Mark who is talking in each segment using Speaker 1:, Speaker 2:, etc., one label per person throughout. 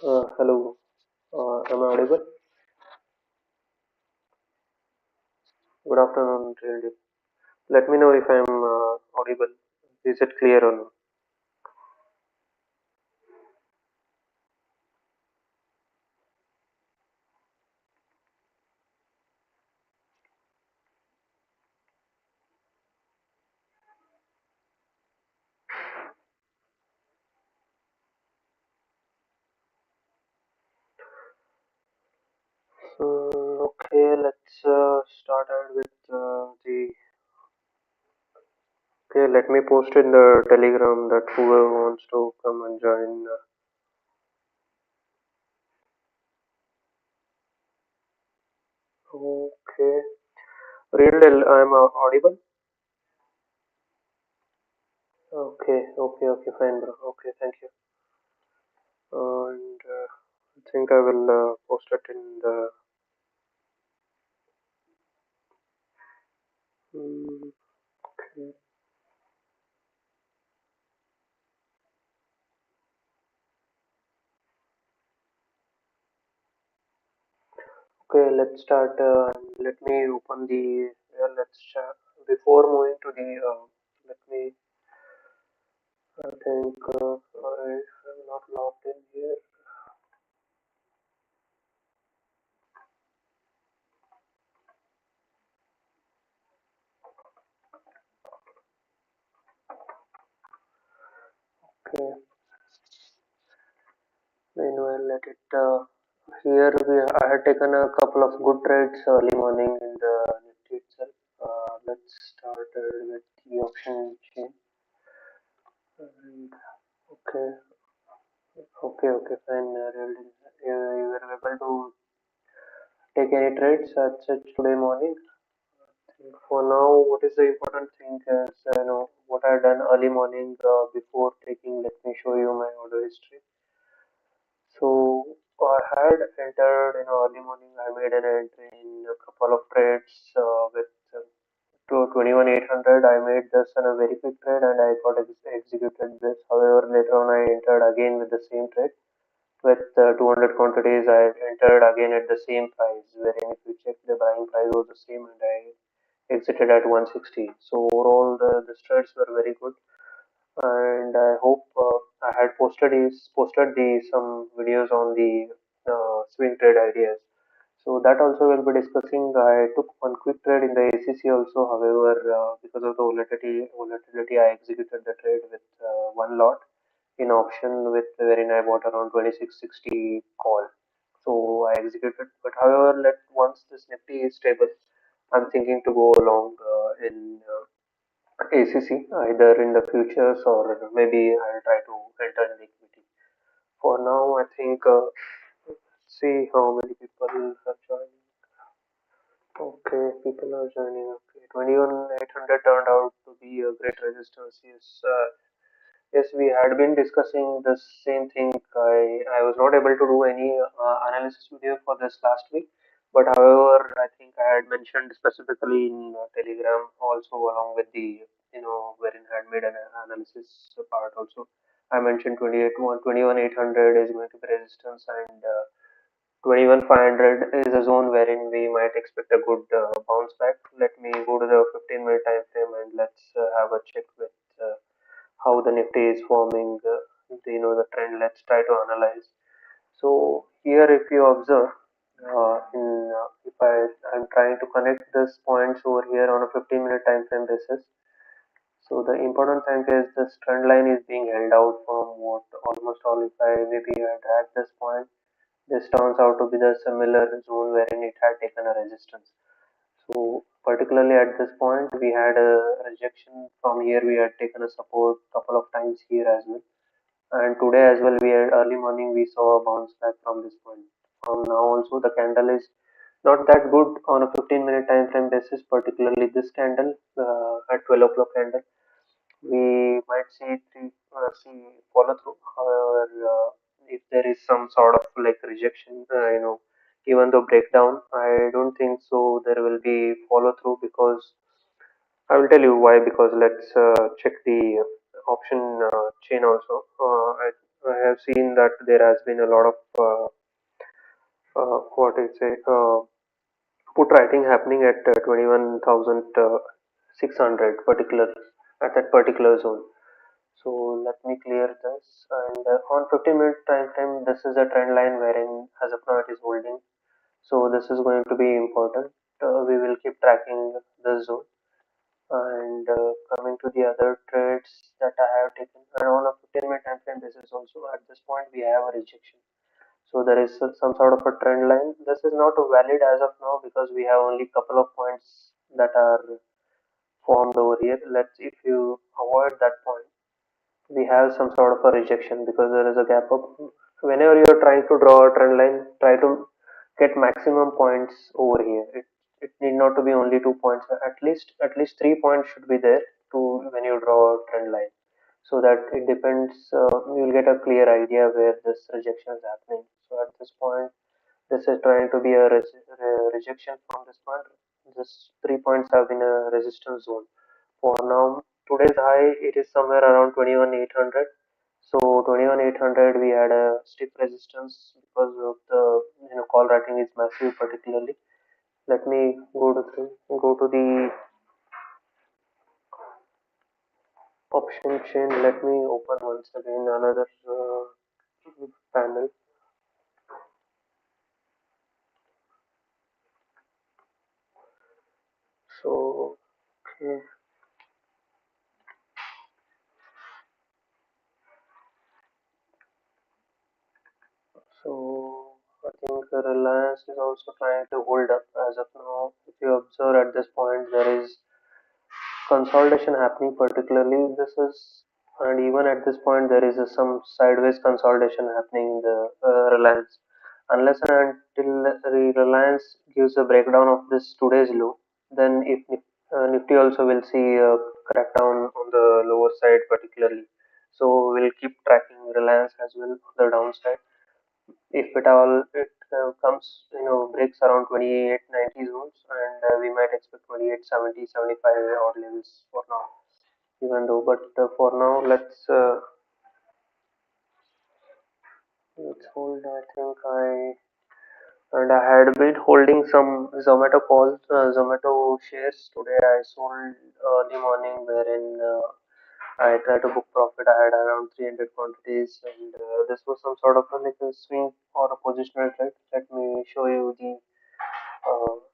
Speaker 1: Hello, am I audible? Good afternoon, Trinity. Let me know if I am audible. Is it clear or not? Okay, let's start out with the. Okay, let me post in the Telegram that whoever wants to come and join. Okay, real, I'm audible. Okay, fine, bro. Okay, thank you. And I think I will post it in the. Okay. Okay, let's start. Let me open the. Let's before moving to the. Let me. I think I'm not logged in here. Okay. Meanwhile, let it. Here I had taken a couple of good trades early morning in the Nifty itself. Let's start with the option chain. And, okay, fine. Really, you were able to take any trades at such today morning? For now, what is the important thing is, what I done early morning before taking. Let me show you my order history. So I had entered, early morning. I made an entry in a couple of trades with to 21,800. I made this in a very quick trade and I got executed this. However, later on I entered again with the same trade with 200 quantities. I entered again at the same price, wherein if you check the buying price was the same and I exited at 160. So overall, the trades were very good, and I hope I had posted the some videos on the swing trade ideas. So that also we'll be discussing. I took one quick trade in the ACC also. However, because of the volatility, I executed the trade with one lot in option with wherein I bought around 2660 call. So I executed. But however, let once this Nifty is stable, I'm thinking to go along in ACC either in the futures or maybe I'll try to enter in equity. For now, I think see how many people are joining. Okay, people are joining. Okay, 21,800 turned out to be a great resistance. Yes, yes, we had been discussing the same thing. I was not able to do any analysis video for this last week, but however, I think I had mentioned specifically in Telegram also along with the wherein I had made an analysis part also. I mentioned 21,800 is going to be resistance and 21,500 is a zone wherein we might expect a good bounce back. Let me go to the 15-minute time frame and let's have a check with. How the Nifty is forming, the trend. Let's try to analyze. So here, if you observe, if I'm trying to connect this points over here on a 15-minute time frame basis. So the important thing is this trend line is being held out from what almost all. If I maybe I drag this point, this turns out to be the similar zone wherein it had taken a resistance. So particularly at this point, we had a rejection from here. We had taken a support couple of times here as well, and today as well. We had early morning. We saw a bounce back from this point. From now also, the candle is not that good on a 15-minute time frame basis. Particularly this candle at 12 o'clock candle, we might see follow through. However, if there is some sort of like rejection, even though breakdown, I don't think so. There will be follow through because I will tell you why. Because let's check the option chain also. I have seen that there has been a lot of what I say put writing happening at 21,600 particular at that particular zone. So let me clear this. And on 15-minute time frame, this is a trend line wherein as of now it is holding. So this is going to be important. We will keep tracking this zone. And coming to the other trades that I have taken, and on a 15-minute time frame basis also at this point we have a rejection. So there is some sort of a trend line. This is not valid as of now because we have only couple of points that are formed over here. Let's if you avoid that point, we have some sort of a rejection because there is a gap up. Whenever you are trying to draw a trend line, try to get maximum points over here. It need not to be only 2 points. At least 3 points should be there to when you draw a trend line. So that it depends. You will get a clear idea where this rejection is happening. So at this point, this is trying to be a rejection from this point. This 3 points have been a resistance zone. For now, today's high it is somewhere around 21,800. So 21,800 we had a stiff resistance because of the call writing is massive particularly. Let me go to the option chain. Let me open once again another panel. So okay. So I think Reliance is also trying to hold up as of now. If you observe at this point, there is consolidation happening particularly. This is and even at this point there is some sideways consolidation happening in the Reliance. Unless and until the Reliance gives a breakdown of this today's low, then if Nifty also will see a crackdown on the lower side particularly. So we'll keep tracking Reliance as well on the downside. If at all it comes, breaks around 2890 zones, and we might expect 2870, 75 odd levels for now. Even though, but for now, let's hold. I think I had been holding some Zomato shares today. I sold early morning, wherein I tried to book profit. I had around 300 quantities, and this was some sort of like a swing or a positional trade. Let me show you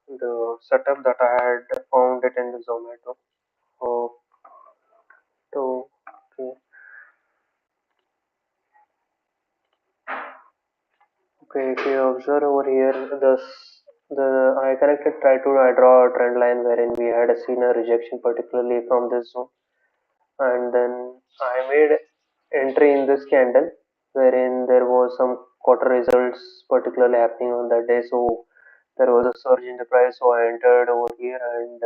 Speaker 1: the setup that I had found it in the Zomato. Oh, so okay, okay. If you observe over here, the I connected try to I draw a trend line wherein we had seen a rejection, particularly from this zone, and then I made entry in this candle wherein there was some quarter results particularly happening on that day. So there was a surge in the price, so I entered over here and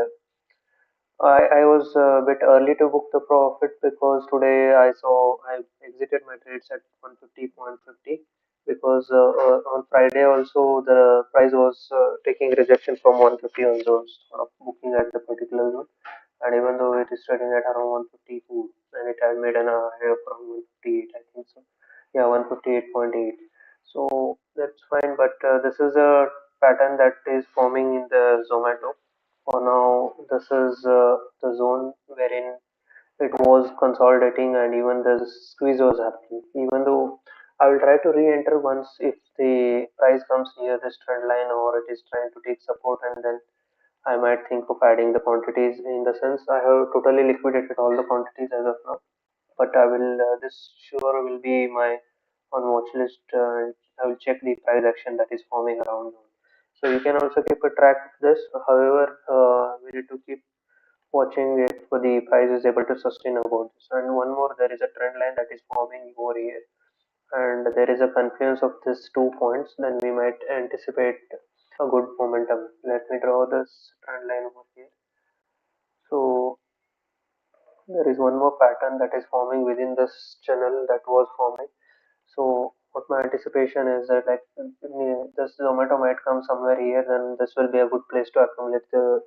Speaker 1: I was a bit early to book the profit because today I exited my trades at 150.50 because on Friday also the price was taking rejection from 150 on zones of booking at the particular zone, and even though it is trading at around 152 and it had made an high of around 158, I think so. Yeah, 158.8. So that's fine, but this is a pattern that is forming in the Zomato. For now, this is the zone wherein it was consolidating and even the squeeze was happening. Even though I will try to re-enter once if the price comes near this trend line or it is trying to take support, and then I might think of adding the quantities. In the sense, I have totally liquidated all the quantities as of now, but I will this sure will be my on watch list. I will check the price action that is forming around. So you can also keep a track of this. However, we need to keep watching if the price is able to sustain about this. And one more, there is a trend line that is forming over here, and there is a confluence of these 2 points. Then we might anticipate a good momentum. Let me draw this trend line over here. So there is one more pattern that is forming within this channel that was forming. So what my anticipation is that like this Zomato might come somewhere here, then this will be a good place to accumulate the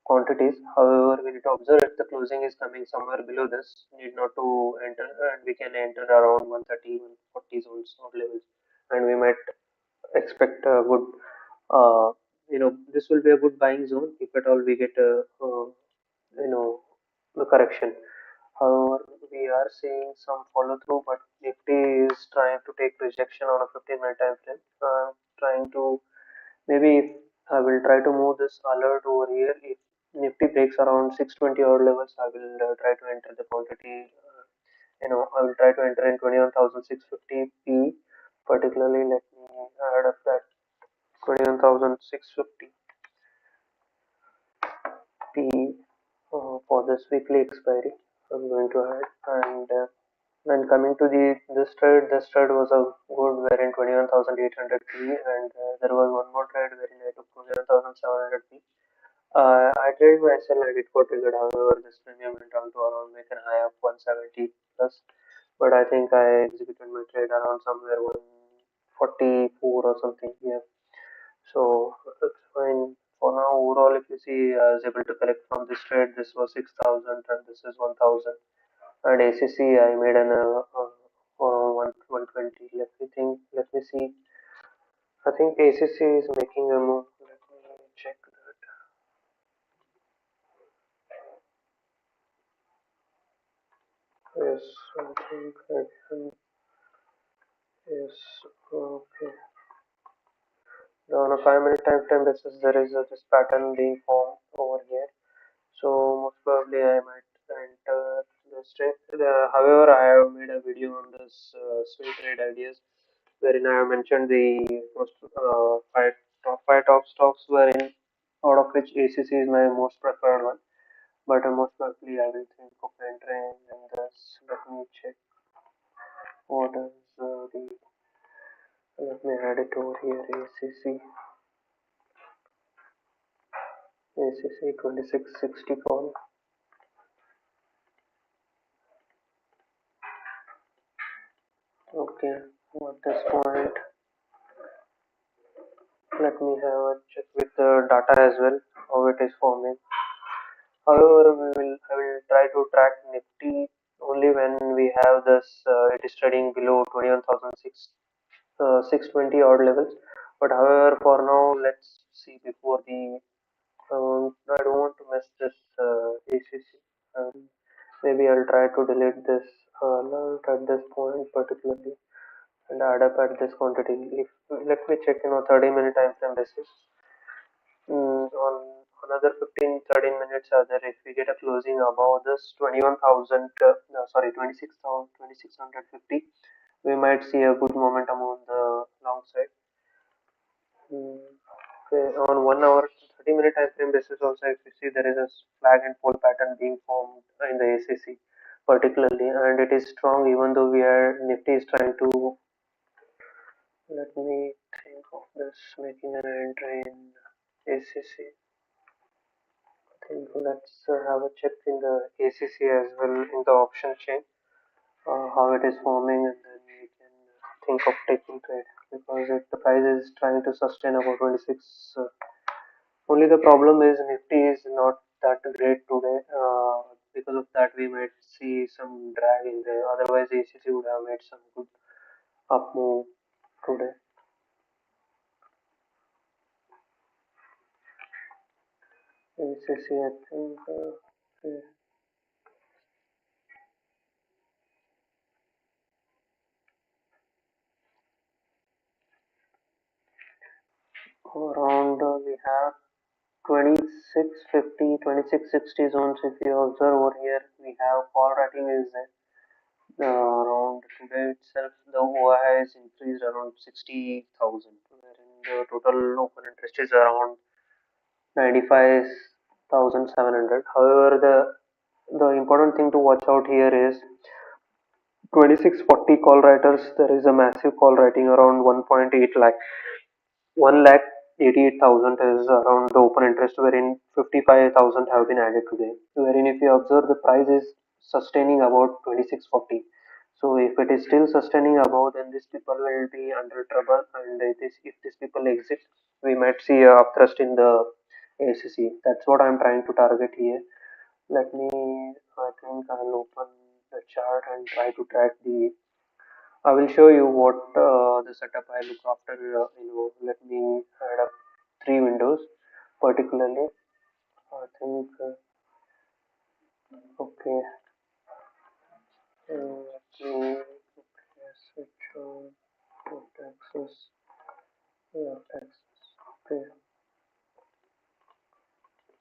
Speaker 1: quantities. However, we need to observe if the closing is coming somewhere below this, need not to enter, and we can enter around 130, 140 zones or levels, and we might expect a good, this will be a good buying zone if at all we get you know, the correction. However, we are seeing some follow through, but Nifty is trying to take rejection on a 15-minute time frame. Trying to maybe I will try to move this alert over here. If Nifty breaks around 620 odd levels, I will try to enter the quantity. I will try to enter in 21,650 P. Particularly, let me add up that 21,650 P for this weekly expiry. I'm going to add, and when coming to this trade was a good wherein 21,800 P, and there was one more trade wherein I took 21,700 P. I traded my SL and it got triggered. However, this premium went down to around make an high of 170 plus. But I think I executed my trade around somewhere 144 or something here. So it's fine for now. Overall, if you see, I was able to collect from this trade. This was 6,000 and this is 1,000. And ACC, I made an 120. Let me see. I think ACC is making a move. Let me check that. Yes, I think I can. Yes, okay. Now on a 5 minute time frame basis, there is this pattern being formed over here. So most probably I might enter this trade. However, I have made a video on this swing trade ideas, wherein I have mentioned the most five top stocks, wherein out of which ACC is my most preferred one. But most probably I will think of entering in this. Let me check what is the. Let me add it over here. ACC 2660 call. Okay, at this point, let me have a check with the data as well, how it is forming. However, I will try to track Nifty only when we have this. It is trading below 620 odd levels. But however, for now, let's see before the. I don't want to mess this ACC. Maybe I'll try to delete this alert at this point particularly and add up at this quantity. If let me check 30-minute time frame basis. On another 15-13 minutes are there. If we get a closing above this 21,000, no, sorry, 26,000, 2650, we might see a good momentum on the long side. Okay, on 1 hour, 30-minute time frame basis also, if you see there is a flag and pole pattern being formed in the ACC particularly, and it is strong even though we are Nifty is trying to. Let me think of this making an entry in ACC. I think let's have a check in the ACC as well in the option chain, how it is forming, and then we can think of taking trade because if the price is trying to sustain about 26. Only the problem is Nifty is not that great today. Because of that, we might see some drag in there. Otherwise, ACC would have made some good up move today. ACC, I think. Okay. Around we have 2650, 2660 zones. If you observe over here, we have call writing is around today itself. The OI has increased around 60,000, wherein the total open interest is around 95,700. However, the important thing to watch out here is 2640 call writers. There is a massive call writing around 1.8 lakh. 1,88,000 is around the open interest, wherein 55,000 have been added today. Wherein, if you observe, the price is sustaining about 2640. So, if it is still sustaining above, then these people will be under trouble, and if these people exit, we might see a upthrust in the ACC. That's what I'm trying to target here. Let me, I think I'll open the chart and try to track the. I will show you what the setup I look after. Let me add up three windows particularly. I think, okay, let me switch on to Texas. Yeah, Texas. Okay.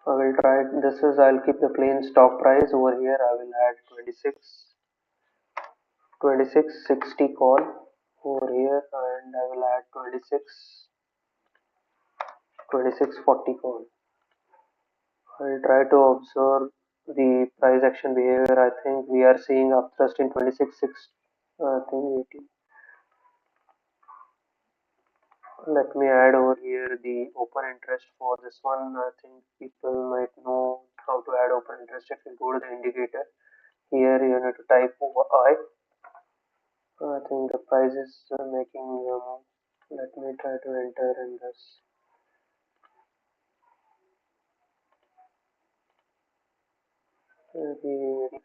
Speaker 1: I will try. This is, I'll keep the plain stock price over here. I will add 2660 call over here, and I will add 2640 call. I'll try to observe the price action behavior. I think we are seeing upthrust in 26.6. I think 80. Let me add over here the open interest for this one. I think people might know how to add open interest. If you go to the indicator, here you need to type over I. I think the price is making let me try to enter in this. Maybe 85.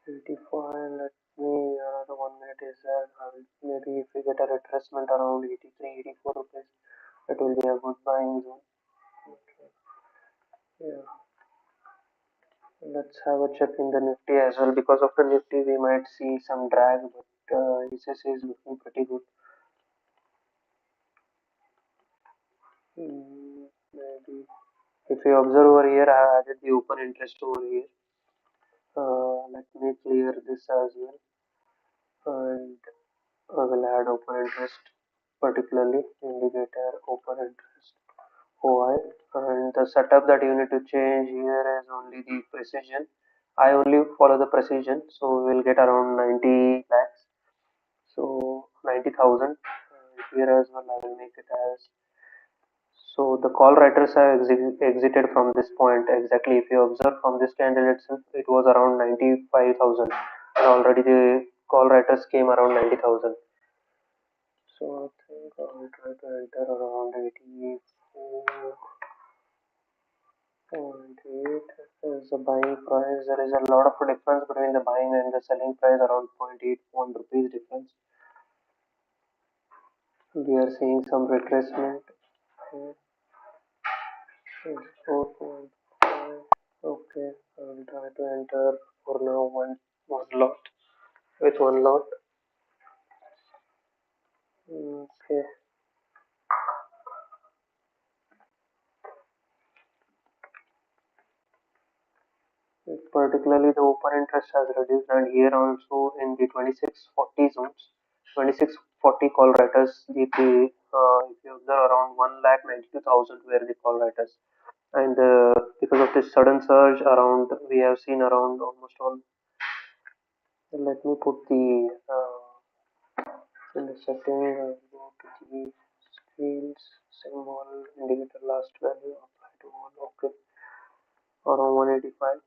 Speaker 1: 85. Let me, another 1 minute is there. Maybe if we get a retracement around 83, 84 rupees, it will be a good buying zone. Okay. Yeah. Let's have a check in the Nifty as well. Because of the Nifty, we might see some drag, but ECC is looking pretty good. Maybe if you observe over here, I have added the open interest over here. Let me clear this as well, and I will add open interest, particularly indicator open interest OI, and the setup that you need to change here is only the precision. I only follow the precision, so we'll get around 90 lakhs, so 90,000. Here as well, I will make it as. So the call writers have exited from this point exactly. If you observe from this candle itself, it was around 95,000, and already the call writers came around 90,000. So I think I will try to enter around 84.8 is the buying price. There is a lot of difference between the buying and the selling price, around 0.81 rupees difference. We are seeing some retracement. 4.5. Okay, I will try to enter for now one lot with one lot. Okay. Particularly the open interest has reduced, and here also in the 2640 zones, 2640 call writers, if you observe around 1,92,000 were the call writers, and because of this sudden surge around, we have seen around almost all. Let me put the in the setting. I will go to the scales symbol indicator last value apply to all. Okay, around 185.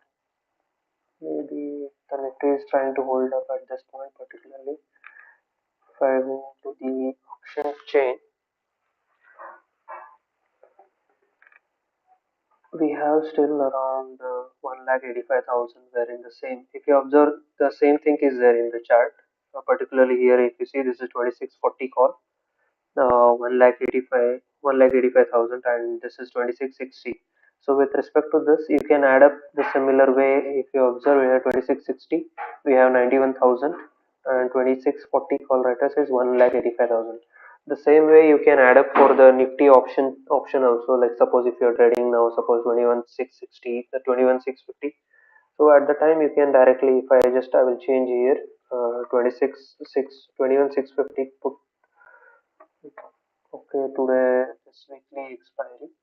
Speaker 1: Maybe the Nifty is trying to hold up at this point, particularly. If I go to the auction chain, we have still around 1,85,000 where in the same. If you observe, the same thing is there in the chart. Particularly here, if you see, this is 2640 call, 1,85,000, and this is 2660. So with respect to this, you can add up the similar way. If you observe here, 2660, we have 91,000, and 2640 call writers is 1,85,000. The same way you can add up for the Nifty option also. Like suppose if you're trading now, suppose 21,660, the 21,650. So at the time you can directly, if I will change here, 21,650 put. Okay, today is weekly expiry.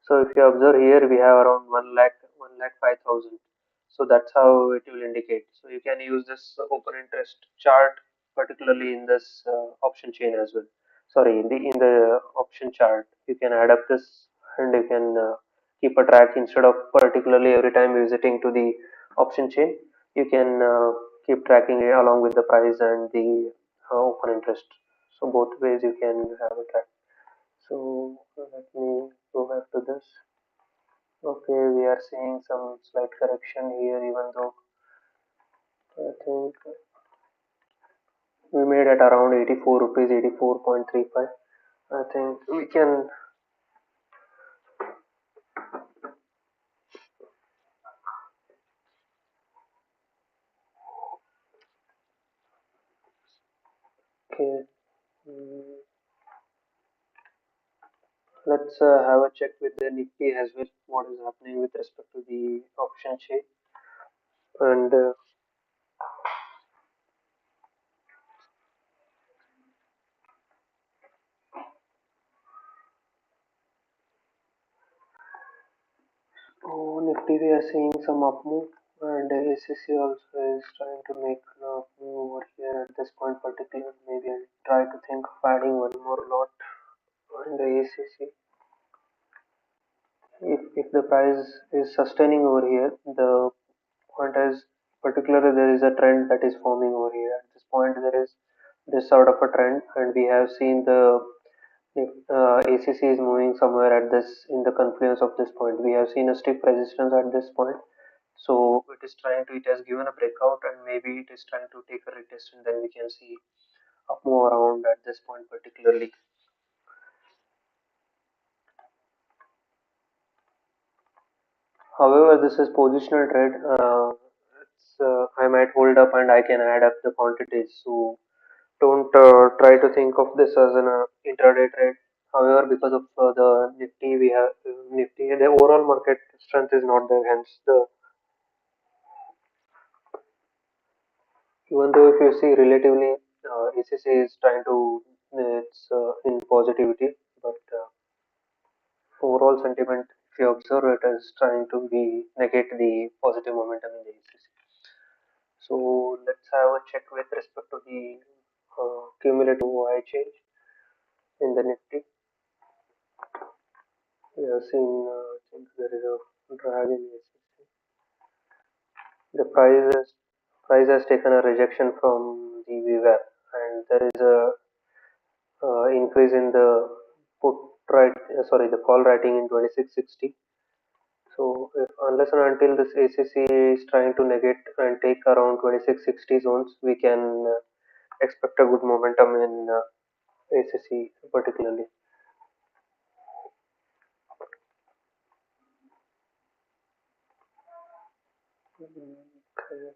Speaker 1: So if you observe here, we have around 1,05,000. So that's how it will indicate. So you can use this open interest chart, particularly in this option chain as well. Sorry, in the option chart, you can add up this, and you can keep a track instead of particularly every time visiting to the option chain. You can keep tracking it along with the price and the open interest. So both ways you can have a track. So let me go back to this. Okay, we are seeing some slight correction here, even though I think we made at around 84 rupees, 84.35. I think we can. Okay, mm, let's have a check with the Nifty as well. What is happening with respect to the option chain? And Nifty, we are seeing some up move, and ACC also is trying to make an up move over here at this point particular. Maybe I'll try to think of adding one more lot on the ACC. If the price is sustaining over here, the point is particularly there is a trend that is forming over here. At this point, there is this sort of a trend, and we have seen the if ACC is moving somewhere at this in the confluence of this point. We have seen a stiff resistance at this point. So it is trying to, it has given a breakout and maybe it is trying to take a retest and then we can see up move around at this point particularly. However, this is positional trade. I might hold up and I can add up the quantities. So don't try to think of this as an intraday trade. However, because of the Nifty, we have Nifty, the overall market strength is not there. Hence, the even though if you see relatively, ACC is trying to it's in positivity, but overall sentiment, if you observe it, is trying to be negate the positive momentum in the ACC. So let's have a check with respect to the cumulative Y change in the Nifty. We have seen, I think there is a drag in ACC. The price has taken a rejection from the VWAP, and there is a increase in the put right, sorry, the call writing in 2660. So if, unless and until this ACC is trying to negate and take around 2660 zones, we can expect a good momentum in ACC particularly. Okay.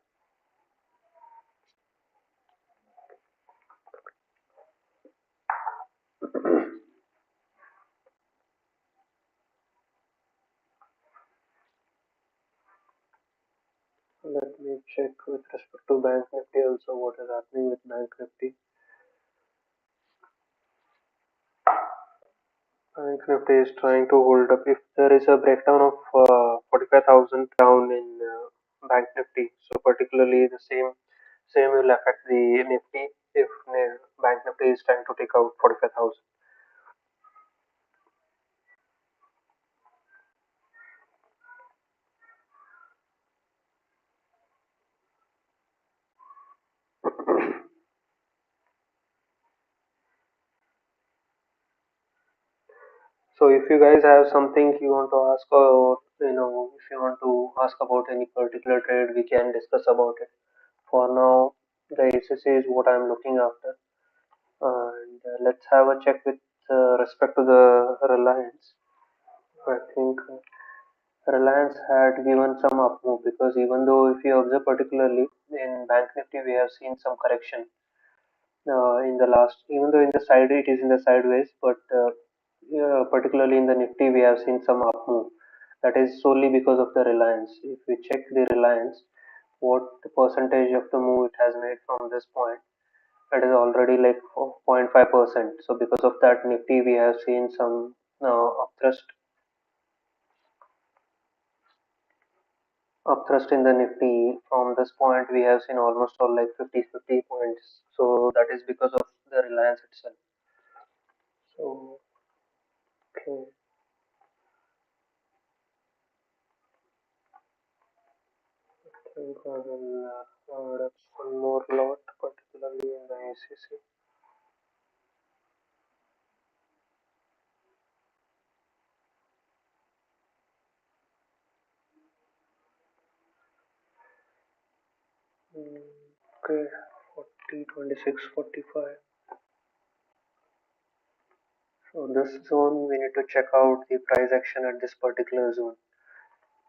Speaker 1: Let me check with respect to Bank Nifty also what is happening with Bank Nifty. Bank Nifty is trying to hold up. If there is a breakdown of 45,000 down in Bank Nifty, so particularly the same will affect the Nifty if Bank Nifty is trying to take out 45,000. So if you guys have something you want to ask, or if you want to ask about any particular trade, we can discuss about it. For now, the ACC is what I'm looking after, and let's have a check with respect to the Reliance. I think Reliance had given some up move because even though if you observe particularly in Bank Nifty, we have seen some correction in the last, even though in the side it is in the sideways, but yeah, particularly in the Nifty, we have seen some up move. That is solely because of the Reliance. If we check the Reliance, what the percentage of the move it has made from this point, that is already like 0.5%. So because of that Nifty, we have seen some upthrust in the Nifty. From this point, we have seen almost all like 50 points. So that is because of the Reliance itself. So okay. think I will add up one more lot, particularly in the ACC. Okay, 40, 26, 45. So this zone we need to check out the price action at this particular zone.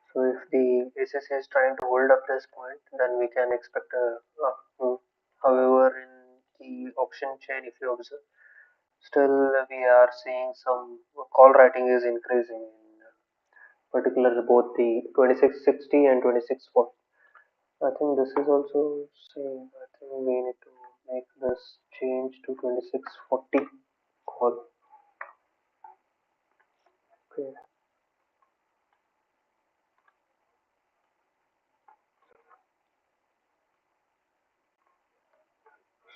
Speaker 1: So if the ACC is trying to hold up this point, then we can expect a move. However, in the option chain, if you observe, still we are seeing some call writing is increasing in particular both the 2660 and 2640. I think this is also same. I think we need to make this change to 2640 call. Okay.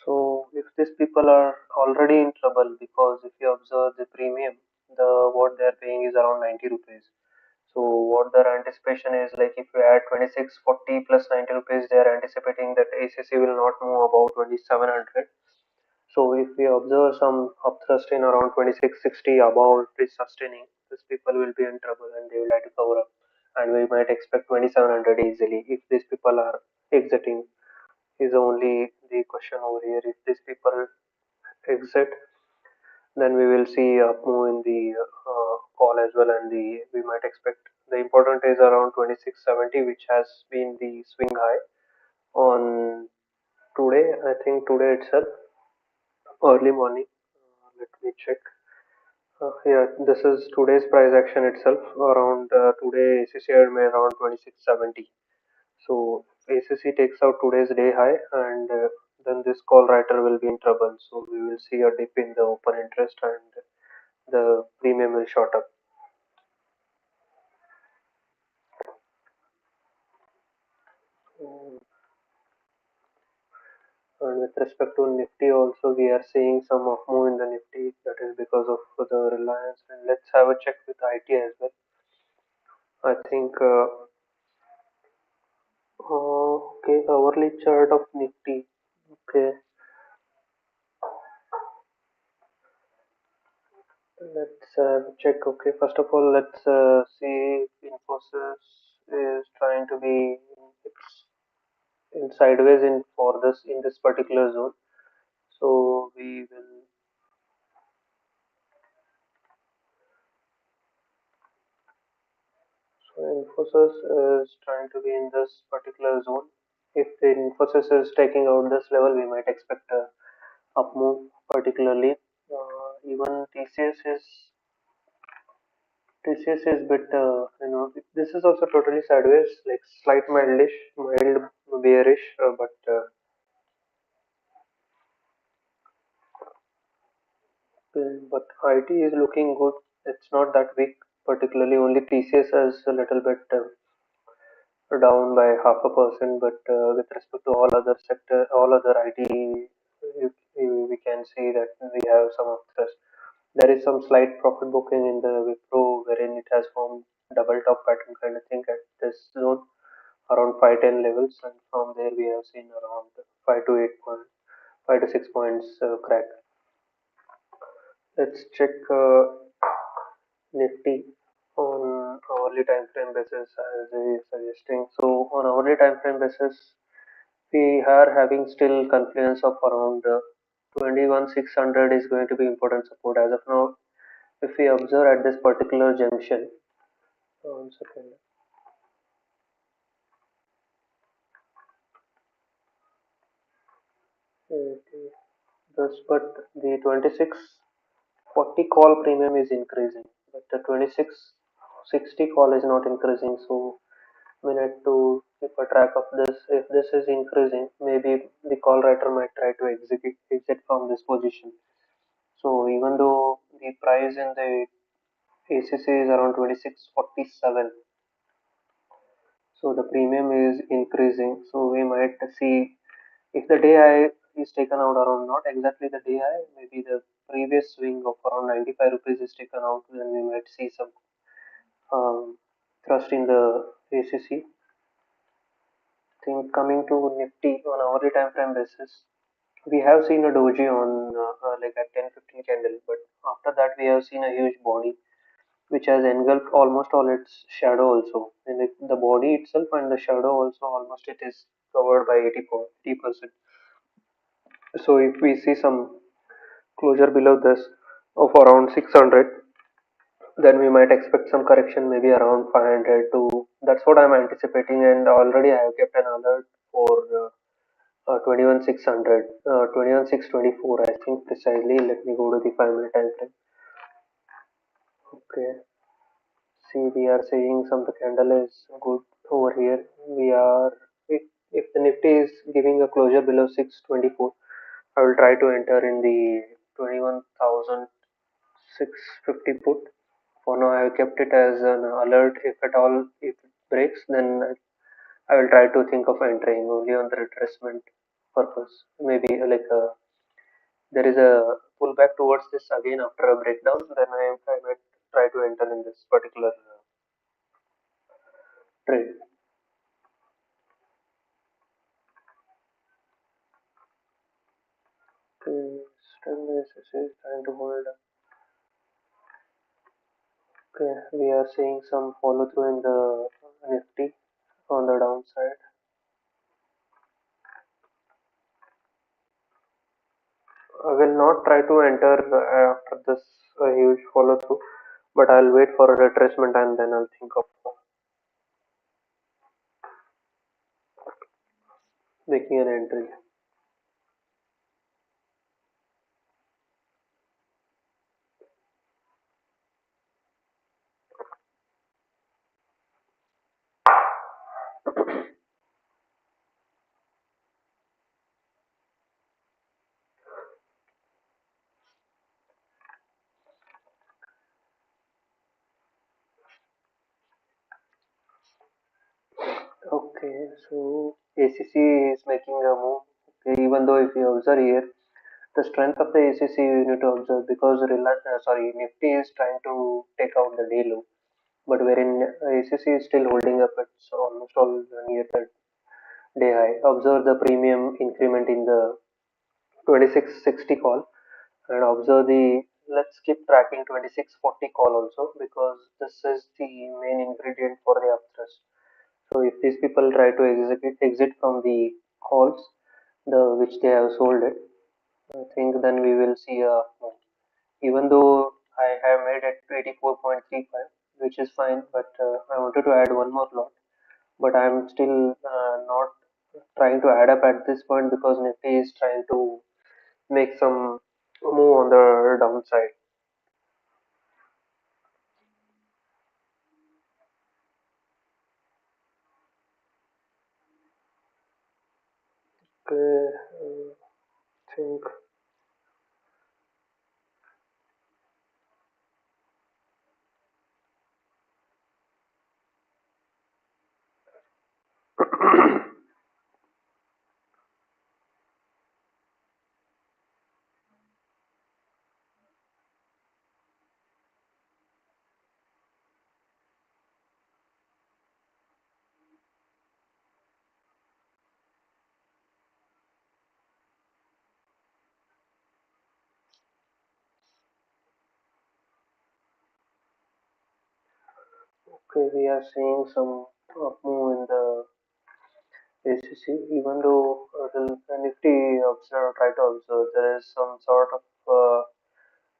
Speaker 1: So if these people are already in trouble because if you observe the premium, the what they are paying is around 90 rupees. So what their anticipation is like if you add 2640 plus 90 rupees, they are anticipating that ACC will not move above 2700. So if we observe some upthrust in around 2660 above it is sustaining, these people will be in trouble and they will have to cover up. And we might expect 2700 easily if these people are exiting is only the question over here. If these people exit, then we will see a move in the call as well, and the we might expect the important is around 2670, which has been the swing high on today. I think today itself, early morning. Let me check. Yeah, this is today's price action itself. Around today, ACC had made around 2670. So ACC takes out today's day high, and then this call writer will be in trouble. So we will see a dip in the open interest, and the premium will shot up. Mm, And with respect to Nifty, also we are seeing some of move in the Nifty. That is because of the reliance. And let's have a check with IT as well. I think okay, hourly chart of Nifty. Okay, let's check. Okay, first of all, let's see if Infosys is trying to be in sideways in for this in this particular zone. So we will. So Infosys is trying to be in this particular zone. If the Infosys is taking out this level, we might expect a up move. Particularly, even TCS is bit this is also totally sideways, like slight mild bearish, but IT is looking good. It's not that weak. Particularly, only TCS is a little bit down by 0.5%, but with respect to all other sector, all other IT, we can see that we have some of this. There is some slight profit booking in the Wipro, wherein it has formed double top pattern kind of thing at this zone around 510 levels, and from there we have seen around 5 to 8 points, 5 to 6 points crack. Let's check Nifty on hourly time frame basis as we suggesting. So on hourly time frame basis, we are having still confluence of around 21,600 is going to be important support as of now. If we observe at this particular junction, 1 second. But the 2640 call premium is increasing, but the 2660 call is not increasing. So we need to keep a track of this. If this is increasing, maybe the call writer might try to exit from this position. So even though the price in the ACC is around 2647, so the premium is increasing. So we might see if the day high is taken out around not exactly the day high, maybe the previous swing of around 95 rupees is taken out, then we might see some thrust in the ACC. Think coming to Nifty on hourly time frame basis, we have seen a doji on like a 10-15 candle, but after that we have seen a huge body which has engulfed almost all its shadow also. And if the body itself and the shadow also almost it is covered by 80%. So if we see some closure below this of around 600, then we might expect some correction maybe around 500 to, that's what I'm anticipating, and already I have kept an alert for 21,600, 21,624 I think precisely. Let me go to the 5 minute time frame. Okay, see, we are seeing some, the candle is good over here. We are, if the Nifty is giving a closure below 624, I will try to enter in the 21,650 put. For now, I have kept it as an alert. If at all, if it breaks, then I will try to think of entering only on the retracement purpose. Maybe like there is a pullback towards this again after a breakdown, then I might try to enter in this particular trade. Okay, still this is trying to hold. Okay, we are seeing some follow through in the Nifty on the downside. I will not try to enter after this huge follow through, but I'll wait for a retracement and then I'll think of making an entry. Okay, so ACC is making a move. Okay, even though if you observe here, the strength of the ACC you need to observe, because Nifty is trying to take out the day low, but wherein ACC is still holding up, it's almost all near the day high. Observe the premium increment in the 2660 call, and observe the, let's keep tracking 2640 call also, because this is the main ingredient for the upthrust. So if these people try to exit from the calls, the which they have sold it, I think then we will see a, even though I have made it 84.35, which is fine, but I wanted to add one more lot, but I'm still not trying to add up at this point because Nifty is trying to make some move on the downside. Okay, think. Okay, we are seeing some up move in the ACC, even though the Nifty observe, try to observe, there is some sort of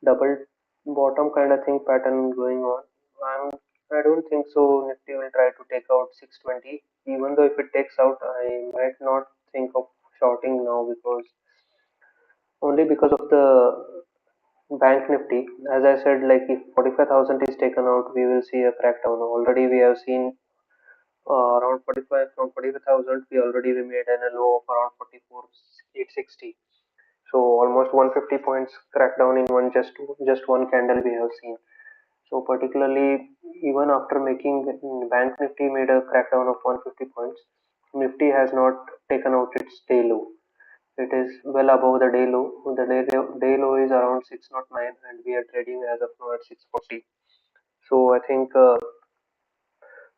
Speaker 1: double bottom kind of thing pattern going on. I'm, I don't think so. Nifty will try to take out 620. Even though if it takes out, I might not think of shorting now, because only because of the bank Nifty. As I said, like if 45,000 is taken out, we will see a crackdown. Already we have seen around 45, from 45,000 we already we made an low of around 44,860. So almost 150 points crackdown in one, just one candle we have seen. So particularly, even after making bank Nifty made a crackdown of 150 points, Nifty has not taken out its day low. It is well above the day low. The day low is around 609, and we are trading as of now at 640. So I think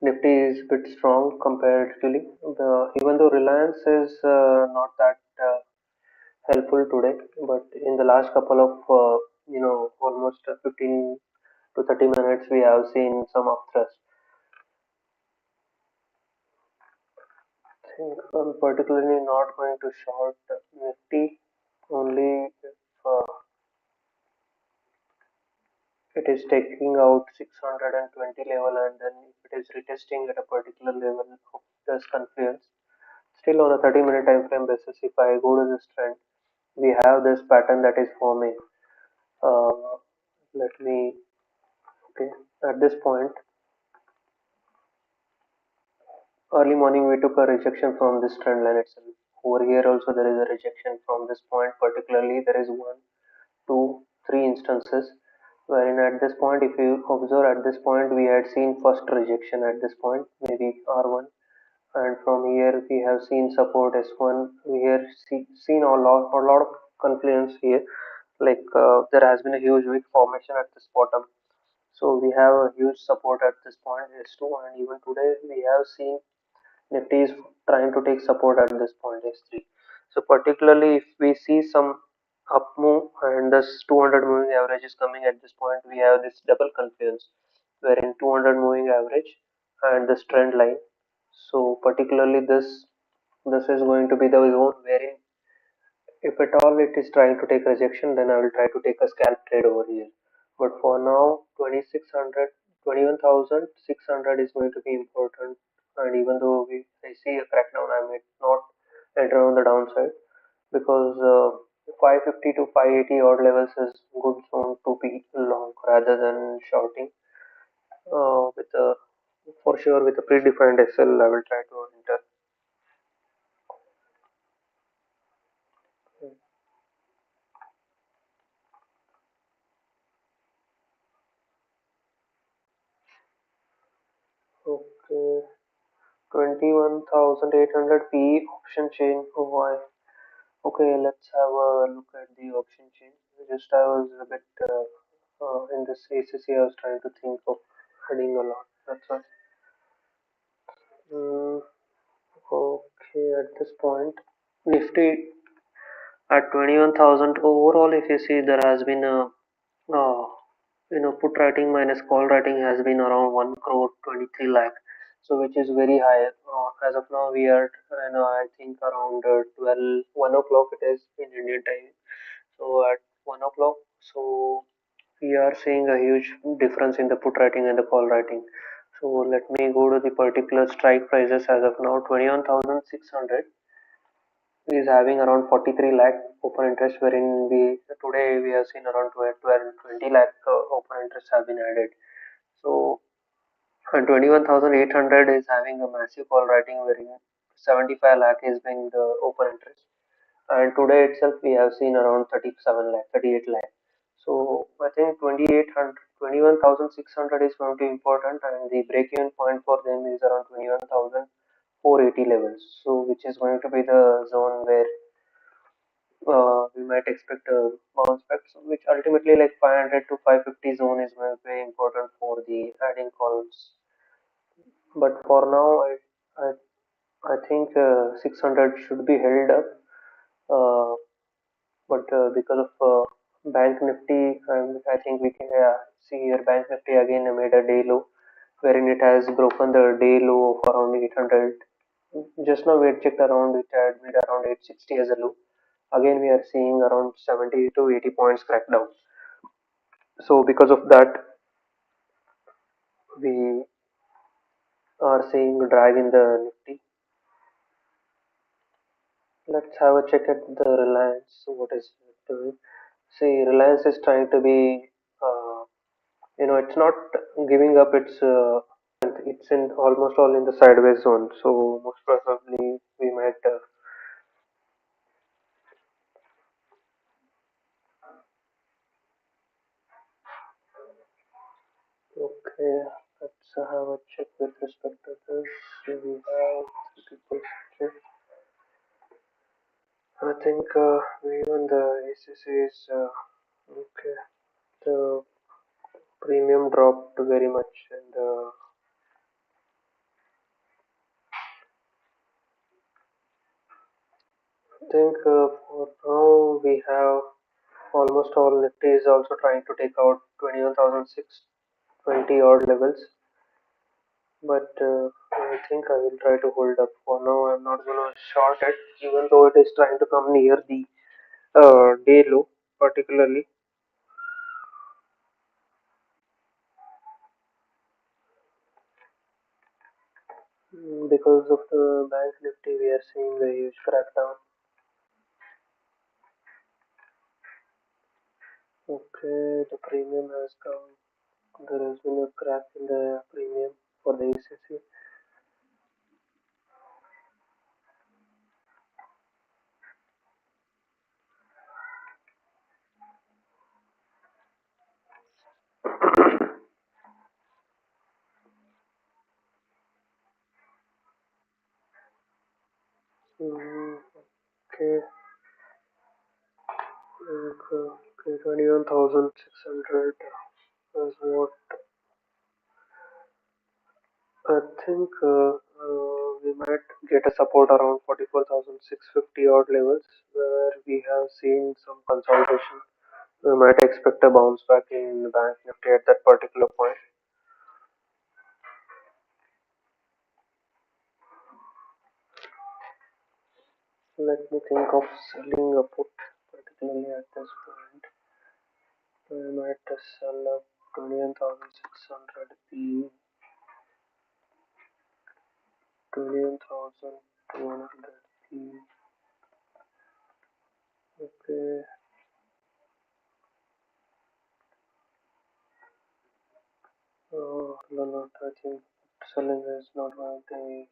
Speaker 1: Nifty is a bit strong comparatively. Even though Reliance is not that helpful today, but in the last couple of almost 15 to 30 minutes we have seen some upthrust. I think I'm particularly not going to short Nifty only if it is taking out 620 level, and then if it is retesting at a particular level of this confluence. Still on a 30-minute time frame basis, if I go to this trend, we have this pattern that is forming. Uh, Let me, okay, at this point, early morning we took a rejection from this trend line itself. Over here also there is a rejection from this point, particularly there is one, two, three instances wherein at this point, if you observe at this point, we had seen first rejection at this point, maybe R1, and from here we have seen support S1. We have seen a lot of confluence here, like there has been a huge wick formation at this bottom. So we have a huge support at this point S2, and even today we have seen Nifty is trying to take support at this point S3. So particularly if we see some up move and this 200 moving average is coming at this point, we have this double confluence wherein 200 moving average and this trend line. So particularly this is going to be the zone wherein if at all it is trying to take rejection, then I will try to take a scalp trade over here. But for now, 2600, 21,600 is going to be important. And even though I see a crackdown, I may not enter on the downside because 550 to 580 odd levels is good zone to be long rather than shorting. With a For sure with a predefined SL, I will try to enter. Okay. 21,800 PE option chain. Oh, why? Okay, let's have a look at the option chain. Just I was a bit in this ACC, I was trying to think of adding a lot. That's all. Mm, okay, at this point, Nifty at 21,000 overall. If you see, there has been a put writing minus call writing has been around 1 crore 23 lakh, so which is very high. As of now we are I think around 12 1 o'clock it is in Indian time. So at 1 o'clock, so we are seeing a huge difference in the put writing and the call writing. So let me go to the particular strike prices. As of now, 21,600 is having around 43 lakh open interest, wherein we today we have seen around 20 lakh open interest have been added. So and 21,800 is having a massive call writing, wherein 75 lakh is being the open interest, and today itself we have seen around 37 lakh, 38 lakh. So I think 2800 21,600 is going to be important, and the break-even point for them is around 21,480 levels. So which is going to be the zone where we might expect a bounce back, so which ultimately like 500 to 550 zone is going to be important for the adding calls. But for now, I think 600 should be held up. Uh, but because of Bank Nifty, I think we can see here Bank Nifty again made a day low, wherein it has broken the day low of around 800. Just now we had checked around, it had made around 860 as a low. Again, we are seeing around 70 to 80 points crackdown. So because of that, we are seeing a drag in the Nifty. Let's have a check at the Reliance. What is it doing? See, Reliance is trying to be, it's not giving up its it's in almost all in the sideways zone. So most probably we might. Okay, let's have a check with respect to this. We have people check. I think even the ACC is okay. The premium dropped very much, and I think for now we have almost all Nifty is also trying to take out 21,600. 20 odd levels, but I think I will try to hold up. For now, I'm not gonna short it, even though it is trying to come near the day low, particularly. Because of the bank nifty, we are seeing a huge crackdown. Okay, the premium has come. There has been a crack in the premium for the ACC. Okay, okay, 21,600 is what I think. We might get a support around 44,650 odd levels, where we have seen some consolidation. We might expect a bounce back in the bank nifty at that particular point. Let me think of selling a put, particularly at this point. I might sell up 21,600 P, 21,200 P. Okay. No, not I think selling is not one of the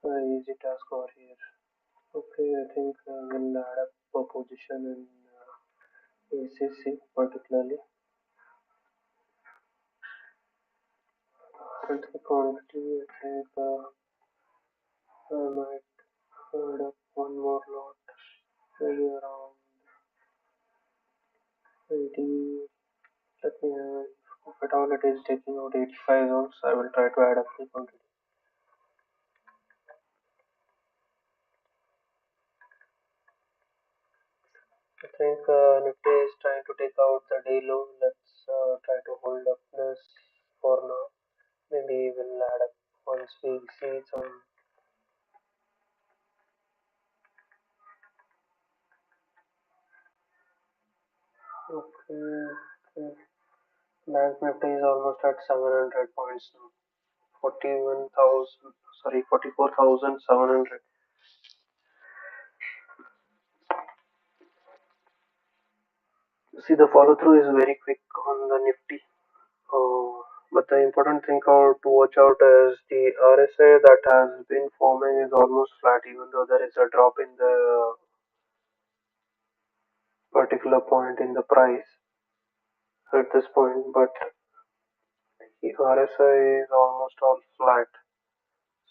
Speaker 1: very easy task over here. Okay, I think we'll add up a position in ACC particularly. And the quantity, I think I might add up one more lot, maybe around 80. Let me, if at all it is taking out 85 zones, I will try to add up the quantity. I think Nifty is trying to take out the day low. Let's try to hold up this for now. Maybe we'll add up once we see some. Okay, okay. Bank Nifty is almost at 700 points now. 41,000, sorry, 44,700. See, the follow through is very quick on the Nifty. But the important thing to watch out is the RSI that has been forming is almost flat, even though there is a drop in the particular point in the price at this point, but the RSI is almost all flat.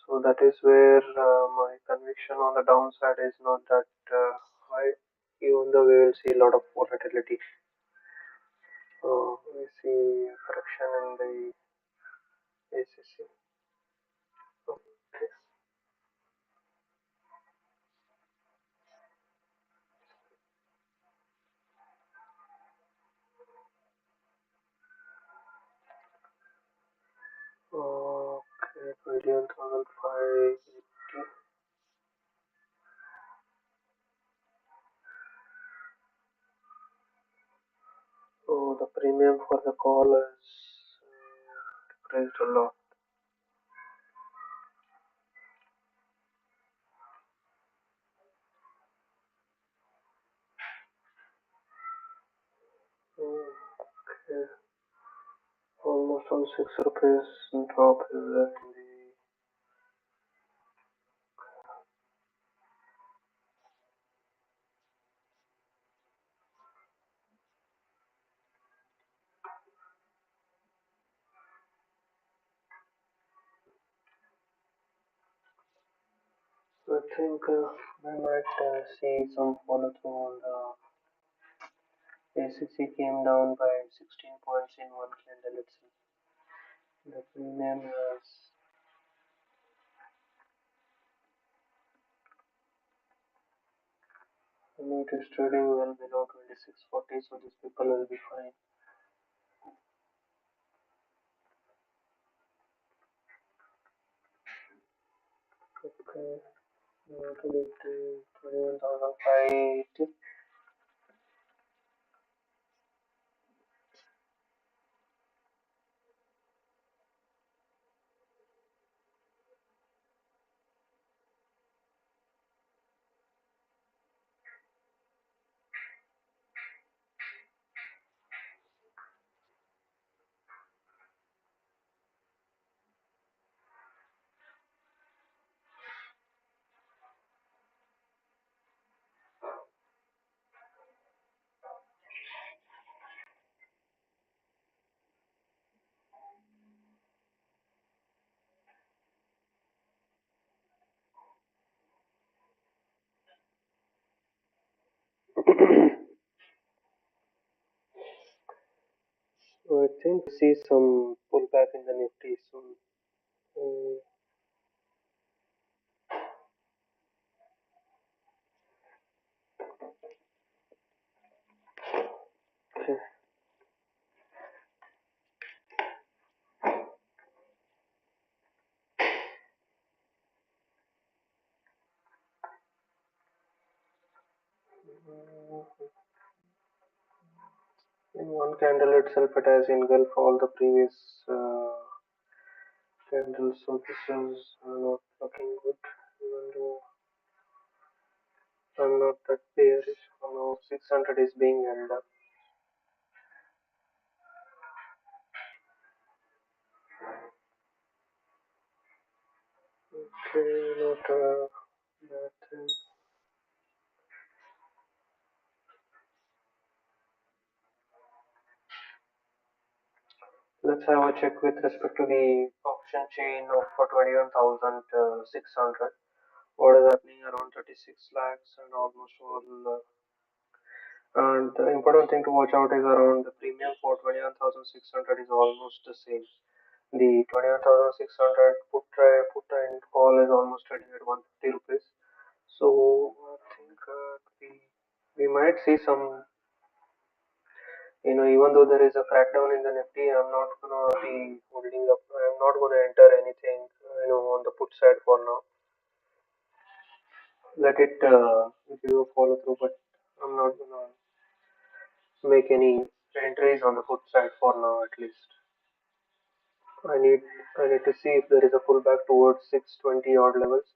Speaker 1: So that is where my conviction on the downside is not that high, even though we will see a lot of volatility. We see a correction in the ACC. Okay. Okay, 21,580. So the premium for the call is decreased a lot. Okay, almost on 6 rupees drop is there in the. I think we might see some follow through on the ACC came down by 16 points in one candle itself. The premium has it is trading well below 2640, so these people will be fine. Okay. To be 21,580. I think we see some pullback in the Nifty soon. Mm, okay. In one candle itself, it has engulfed all the previous candles, so this is not looking good. Even though I'm not that bearish for now, 600 is being held up. Okay, not bad thing. Let's have a check with respect to the option chain of for 21,600. What is happening around 36 lakhs and almost all. And the important thing to watch out is around the premium for 21,600 is almost the same. The 21,600 put and call is almost trading at 150 rupees. So I think we might see some, even though there is a crackdown in the Nifty, I'm not gonna be holding up. I'm not gonna enter anything, on the put side for now. Let it give a follow through, but I'm not gonna make any entries on the put side for now at least. I need I need to see if there is a pullback towards 620 odd levels.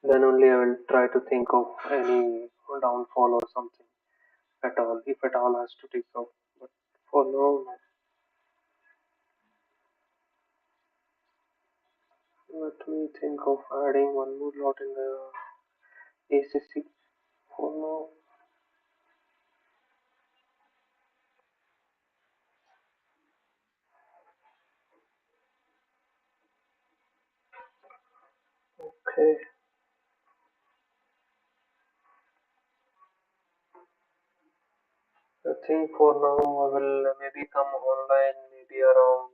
Speaker 1: Then only I will try to think of any downfall or something at all, if at all has to take off. But for now, let me think of adding one more lot in the ACC for now. Okay, I think for now I will maybe come online maybe around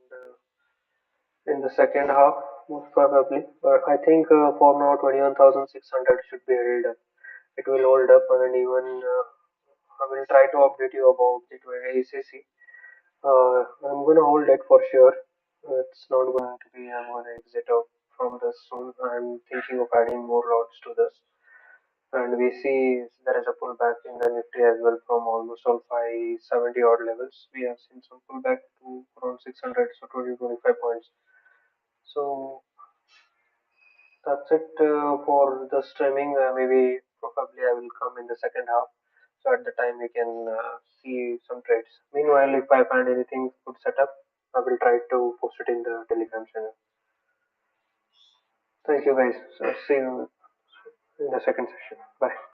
Speaker 1: in the second half, most probably. But I think for now 21,600 should be held up. It will hold up, and even I will try to update you about the ACC. I'm gonna hold it for sure. It's not going to be. I'm gonna exit out from this soon. I'm thinking of adding more lots to this, and we see there is a pullback in the Nifty as well from almost all 570 odd levels. We have seen some pullback to around 600, so 20-25 points. So that's it for the streaming. Maybe probably I will come in the second half. So at the time we can see some trades. Meanwhile, if I find anything good setup, I will try to post it in the Telegram channel. Thank you guys. So see you in the second session. Bye.